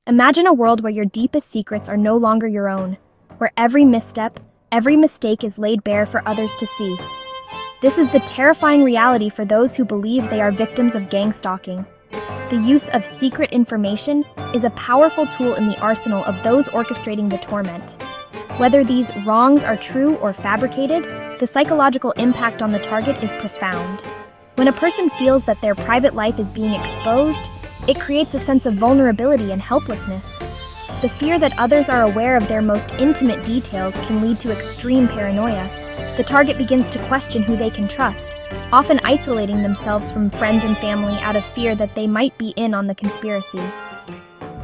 Imagine a world where your deepest secrets are no longer your own, where every misstep, every mistake is laid bare for others to see. This is the terrifying reality for those who believe they are victims of gangstalking. The use of secret information is a powerful tool in the arsenal of those orchestrating the torment. Whether these wrongs are true or fabricated, the psychological impact on the target is profound. When a person feels that their private life is being exposed, it creates a sense of vulnerability and helplessness. The fear that others are aware of their most intimate details can lead to extreme paranoia. The target begins to question who they can trust, often isolating themselves from friends and family out of fear that they might be in on the conspiracy.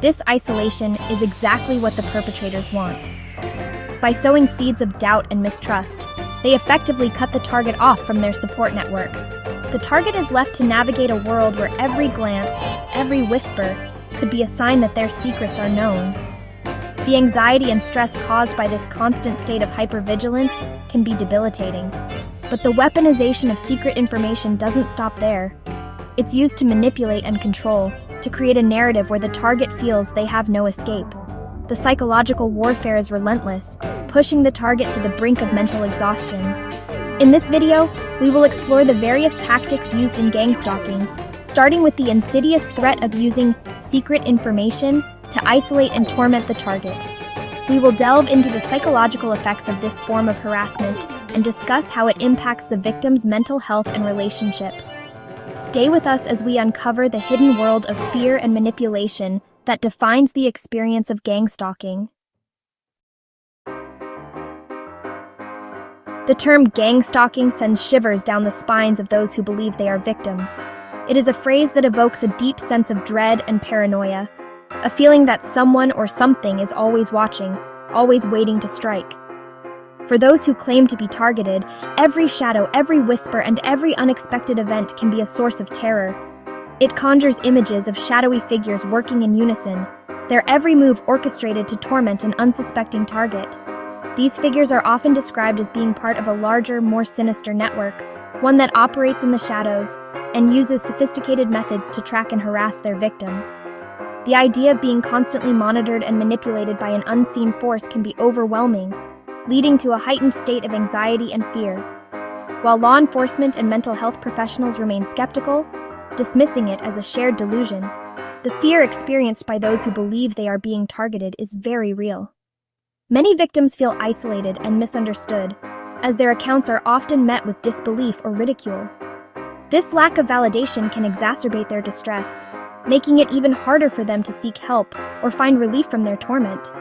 This isolation is exactly what the perpetrators want. By sowing seeds of doubt and mistrust, they effectively cut the target off from their support network. The target is left to navigate a world where every glance, every whisper, could be a sign that their secrets are known. The anxiety and stress caused by this constant state of hypervigilance can be debilitating. But the weaponization of secret information doesn't stop there. It's used to manipulate and control, to create a narrative where the target feels they have no escape. The psychological warfare is relentless, pushing the target to the brink of mental exhaustion. In this video, we will explore the various tactics used in gangstalking, starting with the insidious threat of using secret information to isolate and torment the target. We will delve into the psychological effects of this form of harassment and discuss how it impacts the victim's mental health and relationships. Stay with us as we uncover the hidden world of fear and manipulation that defines the experience of gangstalking. The term gangstalking sends shivers down the spines of those who believe they are victims. It is a phrase that evokes a deep sense of dread and paranoia, a feeling that someone or something is always watching, always waiting to strike. For those who claim to be targeted, every shadow, every whisper, and every unexpected event can be a source of terror. It conjures images of shadowy figures working in unison, their every move orchestrated to torment an unsuspecting target. These figures are often described as being part of a larger, more sinister network, one that operates in the shadows and uses sophisticated methods to track and harass their victims. The idea of being constantly monitored and manipulated by an unseen force can be overwhelming, leading to a heightened state of anxiety and fear. While law enforcement and mental health professionals remain skeptical, dismissing it as a shared delusion, the fear experienced by those who believe they are being targeted is very real. Many victims feel isolated and misunderstood, as their accounts are often met with disbelief or ridicule. This lack of validation can exacerbate their distress, making it even harder for them to seek help or find relief from their torment.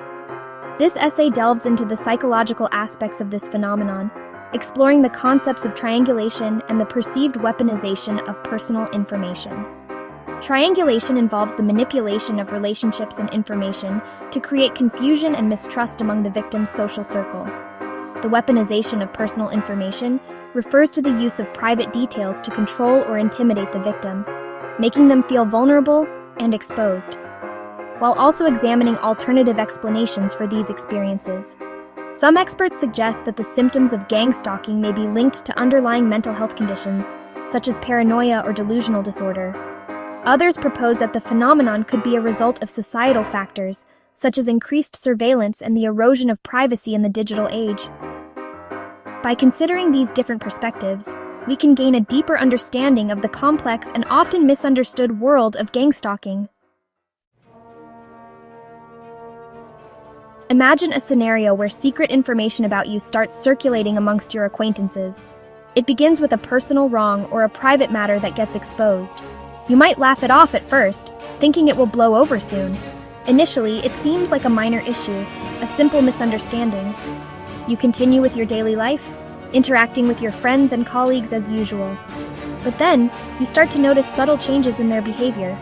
This essay delves into the psychological aspects of this phenomenon, exploring the concepts of triangulation and the perceived weaponization of personal information. Triangulation involves the manipulation of relationships and information to create confusion and mistrust among the victim's social circle. The weaponization of personal information refers to the use of private details to control or intimidate the victim, making them feel vulnerable and exposed, while also examining alternative explanations for these experiences. Some experts suggest that the symptoms of gangstalking may be linked to underlying mental health conditions, such as paranoia or delusional disorder. Others propose that the phenomenon could be a result of societal factors, such as increased surveillance and the erosion of privacy in the digital age. By considering these different perspectives, we can gain a deeper understanding of the complex and often misunderstood world of gangstalking. Imagine a scenario where secret information about you starts circulating amongst your acquaintances. It begins with a personal wrong or a private matter that gets exposed. You might laugh it off at first, thinking it will blow over soon. Initially, it seems like a minor issue, a simple misunderstanding. You continue with your daily life, interacting with your friends and colleagues as usual. But then, you start to notice subtle changes in their behavior.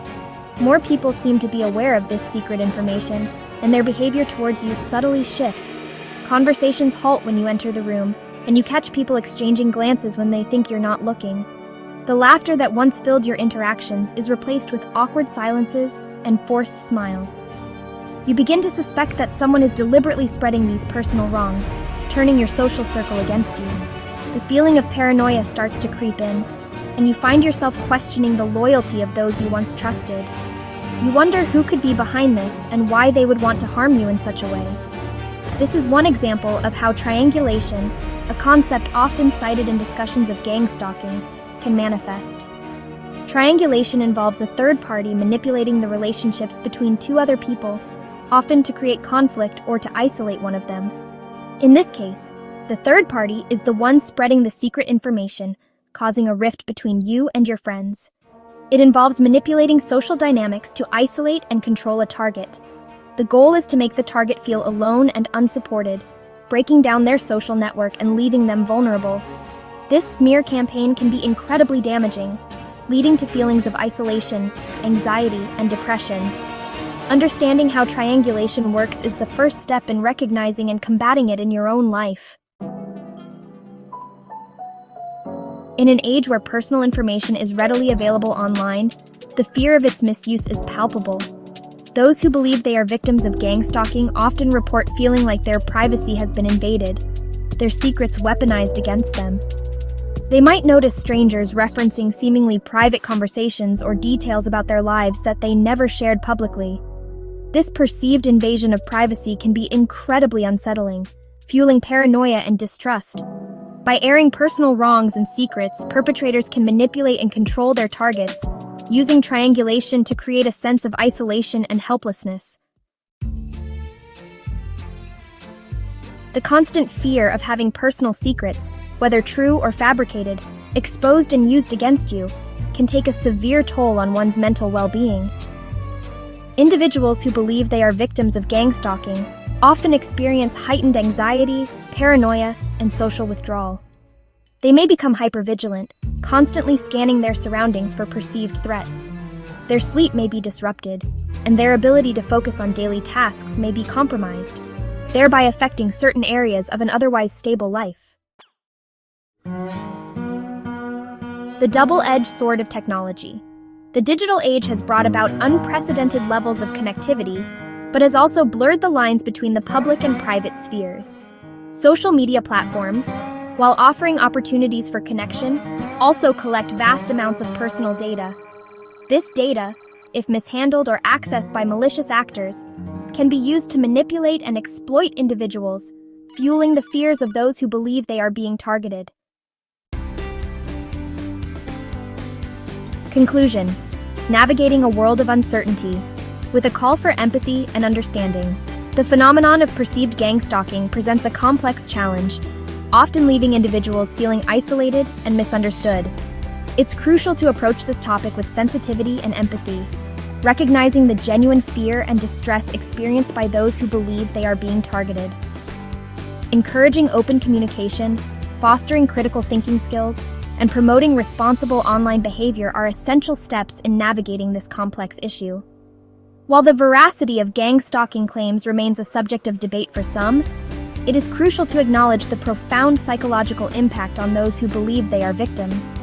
More people seem to be aware of this secret information, and their behavior towards you subtly shifts. Conversations halt when you enter the room, and you catch people exchanging glances when they think you're not looking. The laughter that once filled your interactions is replaced with awkward silences and forced smiles. You begin to suspect that someone is deliberately spreading these personal wrongs, turning your social circle against you. The feeling of paranoia starts to creep in, and you find yourself questioning the loyalty of those you once trusted. You wonder who could be behind this and why they would want to harm you in such a way. This is one example of how triangulation, a concept often cited in discussions of gang stalking, can manifest. Triangulation involves a third party manipulating the relationships between two other people, often to create conflict or to isolate one of them. In this case, the third party is the one spreading the secret information, causing a rift between you and your friends. It involves manipulating social dynamics to isolate and control a target. The goal is to make the target feel alone and unsupported, breaking down their social network and leaving them vulnerable. This smear campaign can be incredibly damaging, leading to feelings of isolation, anxiety, and depression. Understanding how triangulation works is the first step in recognizing and combating it in your own life. In an age where personal information is readily available online, the fear of its misuse is palpable. Those who believe they are victims of gang stalking often report feeling like their privacy has been invaded, their secrets weaponized against them. They might notice strangers referencing seemingly private conversations or details about their lives that they never shared publicly. This perceived invasion of privacy can be incredibly unsettling, fueling paranoia and distrust. By airing personal wrongs and secrets, perpetrators can manipulate and control their targets, using triangulation to create a sense of isolation and helplessness. The constant fear of having personal secrets, whether true or fabricated, exposed and used against you, can take a severe toll on one's mental well-being. Individuals who believe they are victims of gang stalking often experience heightened anxiety, paranoia, and social withdrawal. They may become hypervigilant, constantly scanning their surroundings for perceived threats. Their sleep may be disrupted, and their ability to focus on daily tasks may be compromised, thereby affecting certain areas of an otherwise stable life. The double-edged sword of technology. The digital age has brought about unprecedented levels of connectivity, but has also blurred the lines between the public and private spheres. Social media platforms, while offering opportunities for connection, also collect vast amounts of personal data. This data, if mishandled or accessed by malicious actors, can be used to manipulate and exploit individuals, fueling the fears of those who believe they are being targeted. Conclusion: navigating a world of uncertainty, with a call for empathy and understanding. The phenomenon of perceived gang stalking presents a complex challenge, often leaving individuals feeling isolated and misunderstood. It's crucial to approach this topic with sensitivity and empathy, recognizing the genuine fear and distress experienced by those who believe they are being targeted. Encouraging open communication, fostering critical thinking skills, and promoting responsible online behavior are essential steps in navigating this complex issue. While the veracity of gang stalking claims remains a subject of debate for some, it is crucial to acknowledge the profound psychological impact on those who believe they are victims.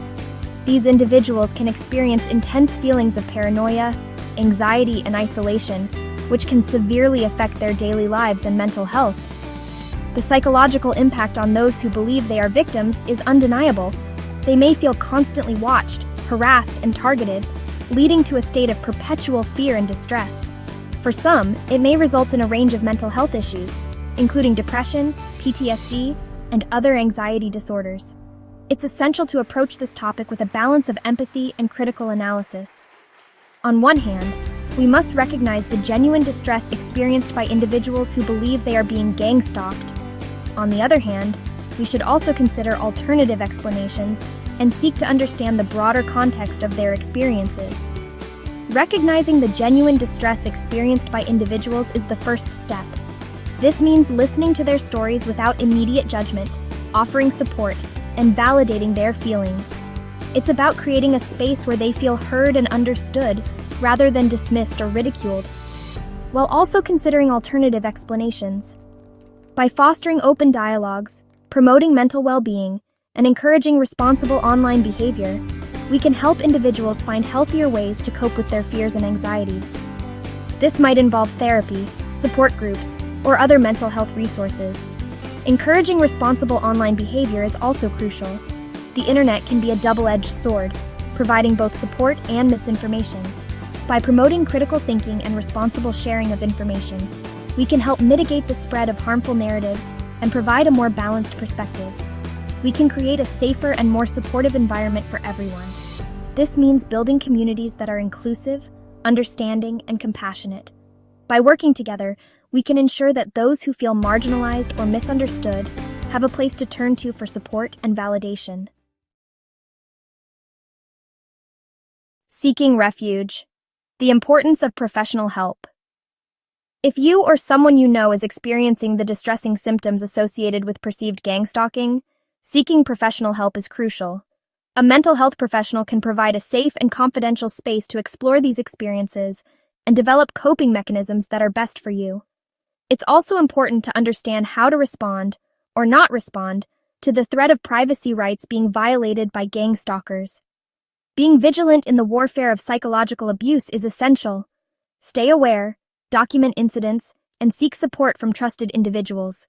These individuals can experience intense feelings of paranoia, anxiety, and isolation, which can severely affect their daily lives and mental health. The psychological impact on those who believe they are victims is undeniable. They may feel constantly watched, harassed, and targeted, leading to a state of perpetual fear and distress. For some, it may result in a range of mental health issues, including depression, PTSD, and other anxiety disorders. It's essential to approach this topic with a balance of empathy and critical analysis. On one hand, we must recognize the genuine distress experienced by individuals who believe they are being gang stalked. On the other hand, we should also consider alternative explanations and seek to understand the broader context of their experiences. Recognizing the genuine distress experienced by individuals is the first step. This means listening to their stories without immediate judgment, offering support, and validating their feelings. It's about creating a space where they feel heard and understood, rather than dismissed or ridiculed, while also considering alternative explanations. By fostering open dialogues, promoting mental well-being, and encouraging responsible online behavior, we can help individuals find healthier ways to cope with their fears and anxieties. This might involve therapy, support groups, or other mental health resources. Encouraging responsible online behavior is also crucial. The internet can be a double-edged sword, providing both support and misinformation. By promoting critical thinking and responsible sharing of information, we can help mitigate the spread of harmful narratives and provide a more balanced perspective. We can create a safer and more supportive environment for everyone. This means building communities that are inclusive, understanding, and compassionate. By working together, we can ensure that those who feel marginalized or misunderstood have a place to turn to for support and validation. Seeking refuge. The importance of professional help. If you or someone you know is experiencing the distressing symptoms associated with perceived gangstalking, seeking professional help is crucial. A mental health professional can provide a safe and confidential space to explore these experiences and develop coping mechanisms that are best for you. It's also important to understand how to respond, or not respond, to the threat of privacy rights being violated by gang stalkers. Being vigilant in the warfare of psychological abuse is essential. Stay aware, document incidents, and seek support from trusted individuals.